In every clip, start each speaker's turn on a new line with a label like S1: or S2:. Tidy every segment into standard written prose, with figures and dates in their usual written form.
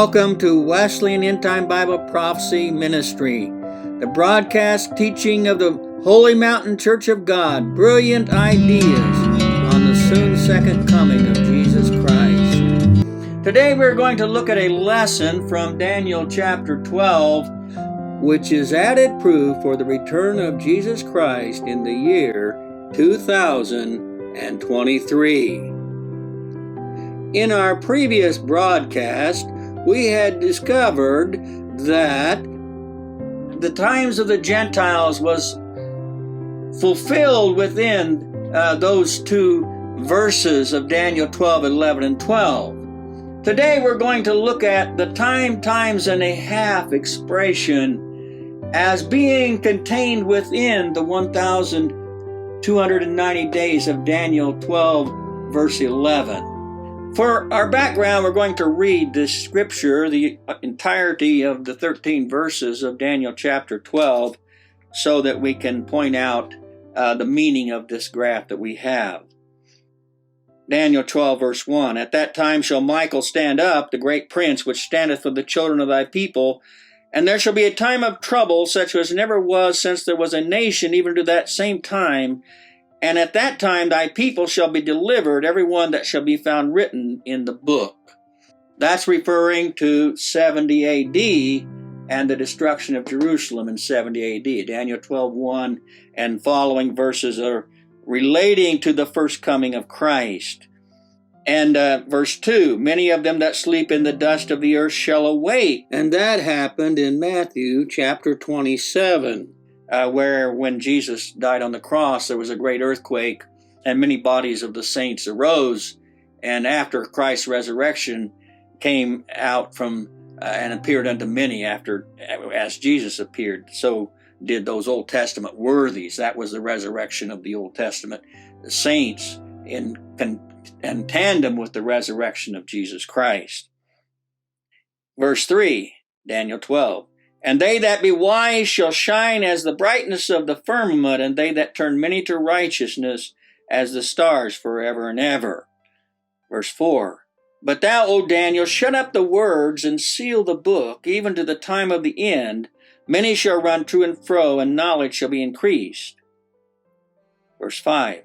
S1: Welcome to Wesleyan End Time Bible Prophecy Ministry, the broadcast teaching of the Holy Mountain Church of God, brilliant ideas on the soon second coming of Jesus Christ. Today we're going to look at a lesson from Daniel chapter 12, which is added proof for the return of Jesus Christ in the year 2023. In our previous broadcast, we had discovered that the times of the Gentiles was fulfilled within those two verses of Daniel 12, 11, and 12. Today we're going to look at the times and a half expression as being contained within the 1,290 days of Daniel 12, verse 11. For our background, we're going to read this scripture, the entirety of the 13 verses of Daniel chapter 12, so that we can point out the meaning of this graph that we have. Daniel 12, verse 1, At that time shall Michael stand up, the great prince, which standeth for the children of thy people, and there shall be a time of trouble, such as never was since there was a nation, even to that same time. And at that time thy people shall be delivered, every one that shall be found written in the book. That's referring to 70 A.D. and the destruction of Jerusalem in 70 A.D. Daniel 12:1 and following verses are relating to the first coming of Christ. And verse 2, Many of them that sleep in the dust of the earth shall awake. And that happened in Matthew chapter 27. Where when Jesus died on the cross, there was a great earthquake, and many bodies of the saints arose, and after Christ's resurrection came out from and appeared unto many as Jesus appeared. So did those Old Testament worthies. That was the resurrection of the Old Testament the saints in tandem with the resurrection of Jesus Christ. Verse 3, Daniel 12. And they that be wise shall shine as the brightness of the firmament, and they that turn many to righteousness as the stars forever and ever. Verse 4, But thou, O Daniel, shut up the words and seal the book, even to the time of the end. Many shall run to and fro, and knowledge shall be increased. Verse 5,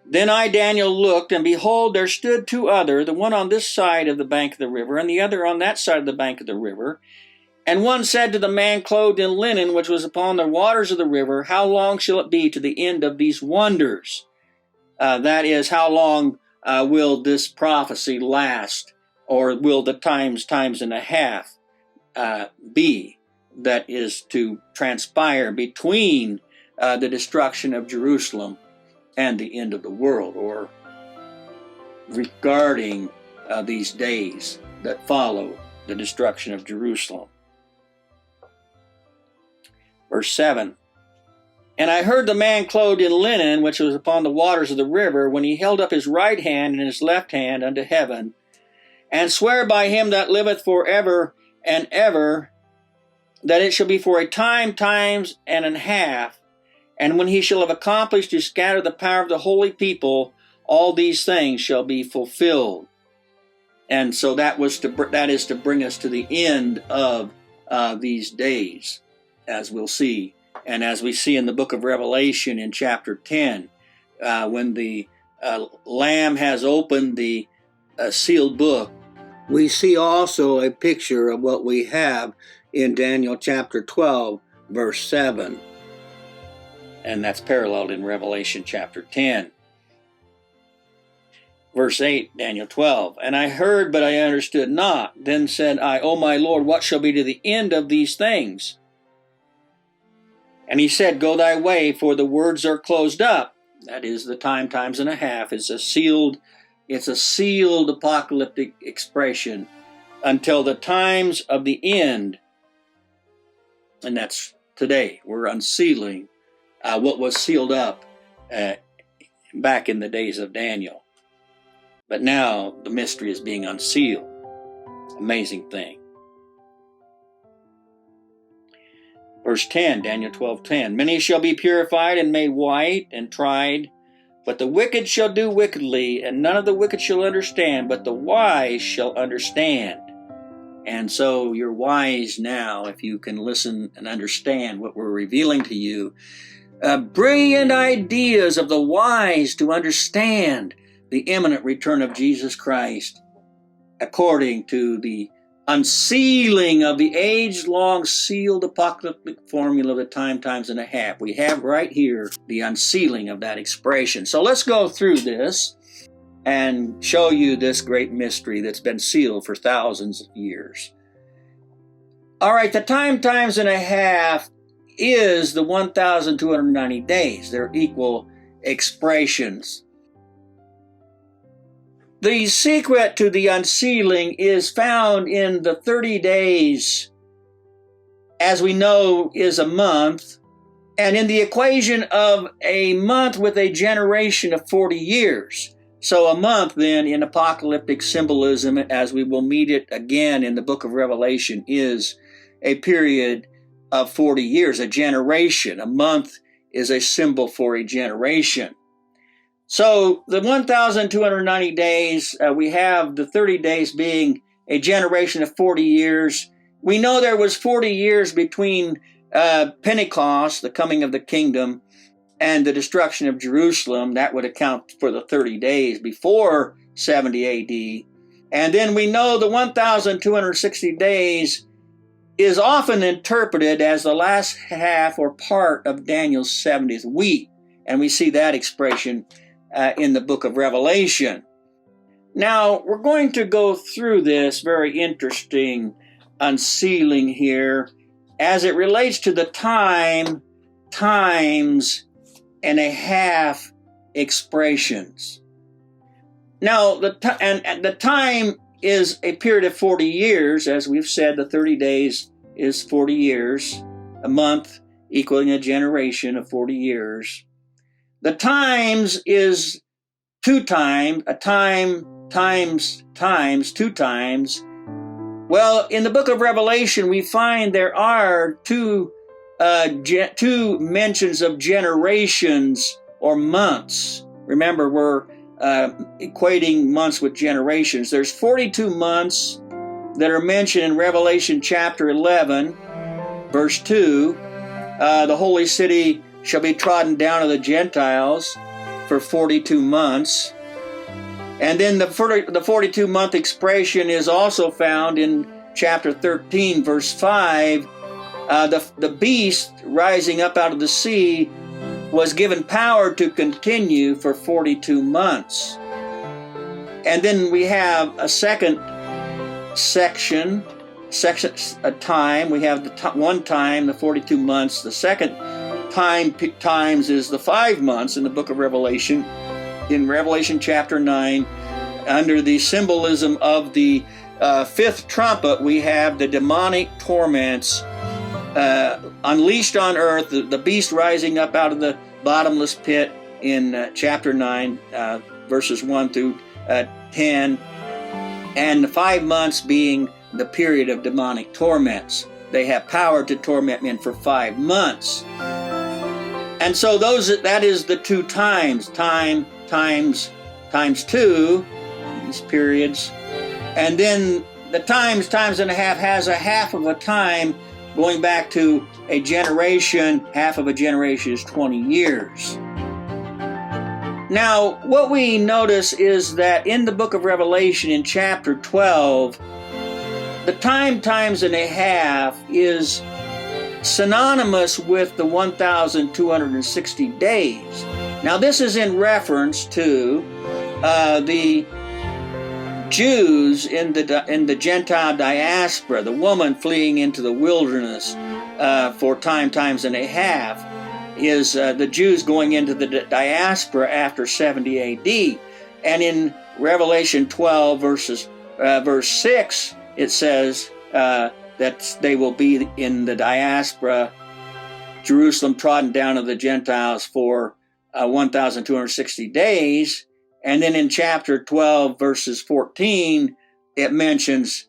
S1: Then I, Daniel, looked, and behold, there stood two other, the one on this side of the bank of the river, and the other on that side of the bank of the river. And one said to the man clothed in linen, which was upon the waters of the river, How long shall it be to the end of these wonders? That is, how long will this prophecy last, or will the times and a half be that is to transpire between the destruction of Jerusalem and the end of the world, or regarding these days that follow the destruction of Jerusalem? Verse 7, And I heard the man clothed in linen, which was upon the waters of the river, when he held up his right hand and his left hand unto heaven, and sware by him that liveth for ever and ever, that it shall be for a times and a half, and when he shall have accomplished to scatter the power of the holy people, all these things shall be fulfilled. And so that is to bring us to the end of these days, as we'll see, and as we see in the book of Revelation in chapter 10, when the Lamb has opened the sealed book, we see also a picture of what we have in Daniel chapter 12, verse 7. And that's paralleled in Revelation chapter 10. Verse 8, Daniel 12, And I heard, but I understood not. Then said I, O my Lord, what shall be to the end of these things? And he said, Go thy way, for the words are closed up. That is, the times and a half. It's a sealed apocalyptic expression until the times of the end. And that's today. We're unsealing what was sealed up back in the days of Daniel. But now the mystery is being unsealed. Amazing thing. Verse 10, Daniel 12:10. Many shall be purified and made white and tried, but the wicked shall do wickedly, and none of the wicked shall understand, but the wise shall understand. And so you're wise now if you can listen and understand what we're revealing to you. Brilliant ideas of the wise to understand the imminent return of Jesus Christ, according to the unsealing of the age-long sealed apocalyptic formula of the time, times, and a half. We have right here the unsealing of that expression. So let's go through this and show you this great mystery that's been sealed for thousands of years. All right, the time, times, and a half is the 1,290 days. They're equal expressions. The secret to the unsealing is found in the 30 days, as we know, is a month, and in the equation of a month with a generation of 40 years. So a month then in apocalyptic symbolism, as we will meet it again in the book of Revelation, is a period of 40 years, a generation. A month is a symbol for a generation. So the 1,290 days, we have the 30 days being a generation of 40 years. We know there was 40 years between Pentecost, the coming of the kingdom, and the destruction of Jerusalem. That would account for the 30 days before 70 AD. And then we know the 1,260 days is often interpreted as the last half or part of Daniel's 70th week. And we see that expression in the book of Revelation. Now, we're going to go through this very interesting unsealing here as it relates to the time, times, and a half expressions. Now, the time is a period of 40 years. As we've said, the 30 days is 40 years, a month equaling a generation of 40 years. The times is two times, a time times times, two times. Well, in the book of Revelation, we find there are two mentions of generations or months. Remember, we're equating months with generations. There's 42 months that are mentioned in Revelation chapter 11, verse 2. The holy city shall be trodden down of the Gentiles for 42 months. And then the 42-month expression is also found in chapter 13, verse 5. The beast rising up out of the sea was given power to continue for 42 months. And then we have a second section, a time. We have one time, the 42 months. The second times is the 5 months in the book of Revelation. In Revelation chapter 9, under the symbolism of the fifth trumpet, we have the demonic torments unleashed on earth, the beast rising up out of the bottomless pit in chapter 9, verses 1 through 10, and the 5 months being the period of demonic torments. They have power to torment men for 5 months. And so that is the two times, times 2, these periods. And then the times and a half has a half of a time going back to a generation. Half of a generation is 20 years. Now, what we notice is that in the book of Revelation in chapter 12, the times and a half is synonymous with the 1,260 days. Now, this is in reference to the Jews in the Gentile diaspora, the woman fleeing into the wilderness for times and a half, is the Jews going into the diaspora after 70 AD. And in Revelation 12, verse 6, it says that they will be in the diaspora, Jerusalem trodden down of the Gentiles for 1,260 days. And then in chapter 12, verses 14, it mentions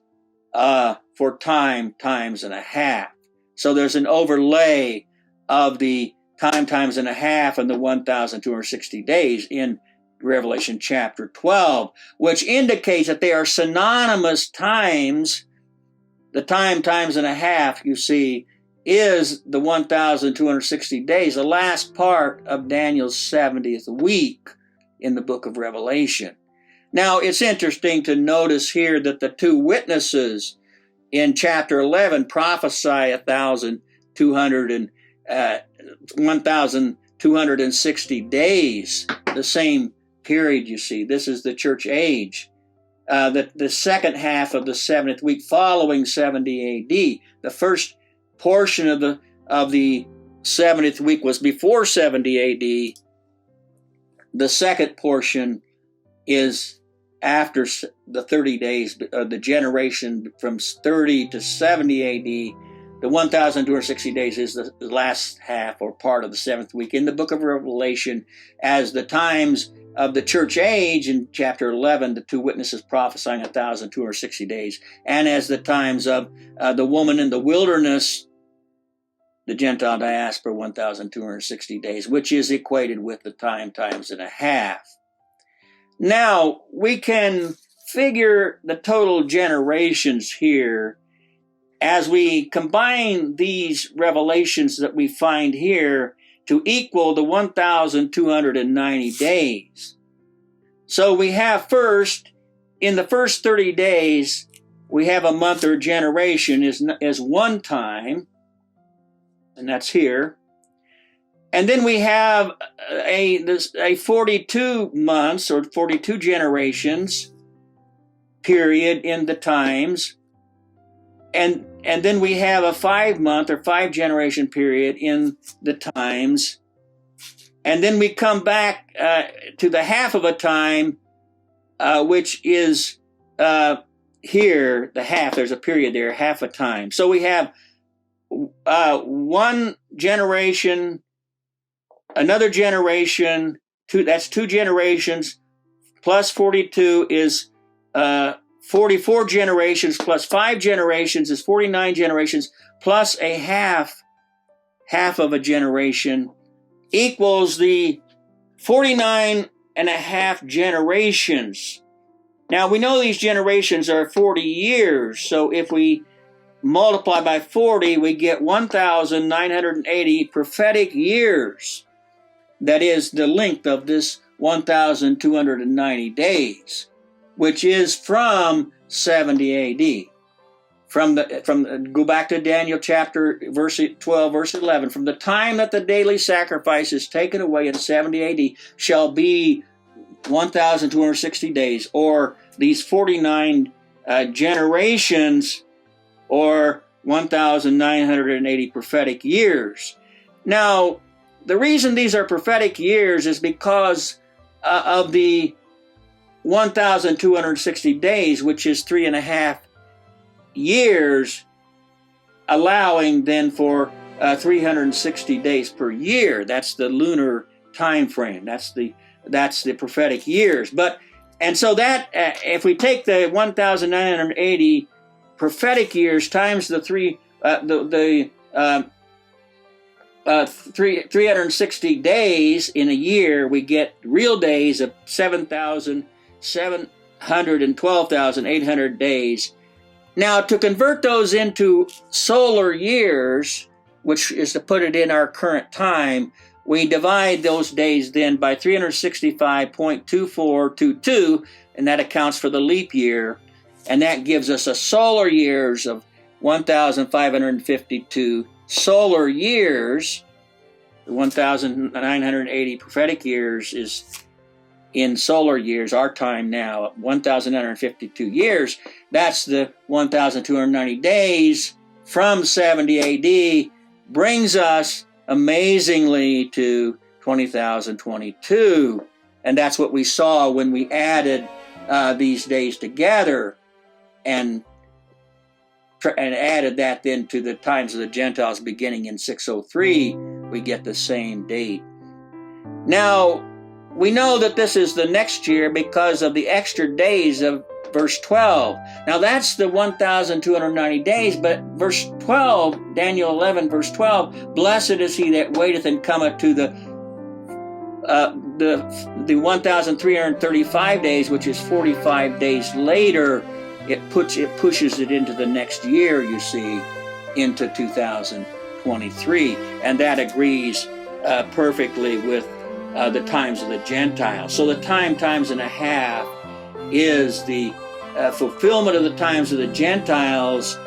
S1: for times and a half. So there's an overlay of the times and a half and the 1,260 days in Revelation chapter 12, which indicates that they are synonymous times the times and a half, you see, is the 1,260 days, the last part of Daniel's 70th week in the book of Revelation. Now, it's interesting to notice here that the two witnesses in chapter 11 prophesy 1,260 days, the same period, you see. This is the church age. The second half of the 70th week following 70 AD. The first portion of the 70th week was before 70 AD. The second portion is after the 30 days, the generation from 30 to 70 AD. The 1,260 days is the last half or part of the 7th week in the book of Revelation, as the times of the church age in chapter 11, the two witnesses prophesying 1,260 days, and as the times of the woman in the wilderness, the Gentile diaspora, 1,260 days, which is equated with the times and a half. Now, we can figure the total generations here as we combine these revelations that we find here to equal the 1,290 days. So we have first, in the first 30 days, we have a month or generation is one time, and that's here. And then we have a 42 months or 42 generations period in the times. And then we have a 5 month or 5 generation period in the times. And then we come back to the half of a time, which is here, the half, there's a period there, half a time. So we have one generation, another generation, that's 2 generations, plus 42 is 44 generations, plus 5 generations is 49 generations, plus a half of a generation equals the 49 and a half generations. Now, we know these generations are 40 years, so if we multiply by 40, we get 1,980 prophetic years. That is the length of this 1,290 days, which is from 70 AD. Go back to Daniel chapter verse 12, verse 11. From the time that the daily sacrifice is taken away in 70 AD shall be 1,260 days, or these 49 generations, or 1,980 prophetic years. Now, the reason these are prophetic years is because of the 1,260 days, which is 3.5 years, allowing then for 360 days per year. That's the lunar time frame. That's the prophetic years. So that if we take the 1,980 prophetic years times the 360 days in a year, we get real days of 712,800 days. Now, to convert those into solar years, which is to put it in our current time, we divide those days then by 365.2422, and that accounts for the leap year, and that gives us a solar years of 1,552 solar years. The 1,980 prophetic years is in solar years, our time now, 1,952 years. That's the 1,290 days from 70 AD, brings us amazingly to 20,022. And that's what we saw when we added these days together and added that then to the times of the Gentiles beginning in 603, we get the same date. Now, we know that this is the next year because of the extra days of verse 12. Now, that's the 1,290 days, but verse 12, Daniel 11, verse 12, blessed is he that waiteth and cometh to the 1,335 days, which is 45 days later it pushes it into the next year, you see, into 2023. And that agrees perfectly with the times of the Gentiles. So the times and a half is the fulfillment of the times of the Gentiles,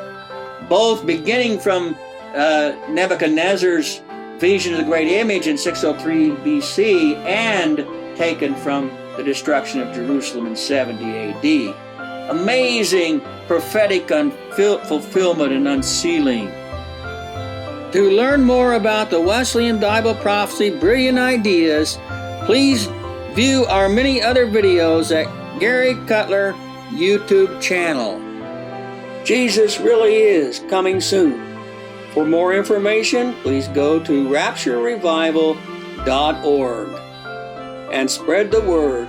S1: both beginning from Nebuchadnezzar's vision of the great image in 603 BC and taken from the destruction of Jerusalem in 70 AD. Amazing prophetic fulfillment and unsealing. To learn more about the Wesleyan Bible prophecy brilliant ideas, please view our many other videos at Gary Cutler YouTube channel. Jesus really is coming soon. For more information, please go to rapturerevival.org and spread the word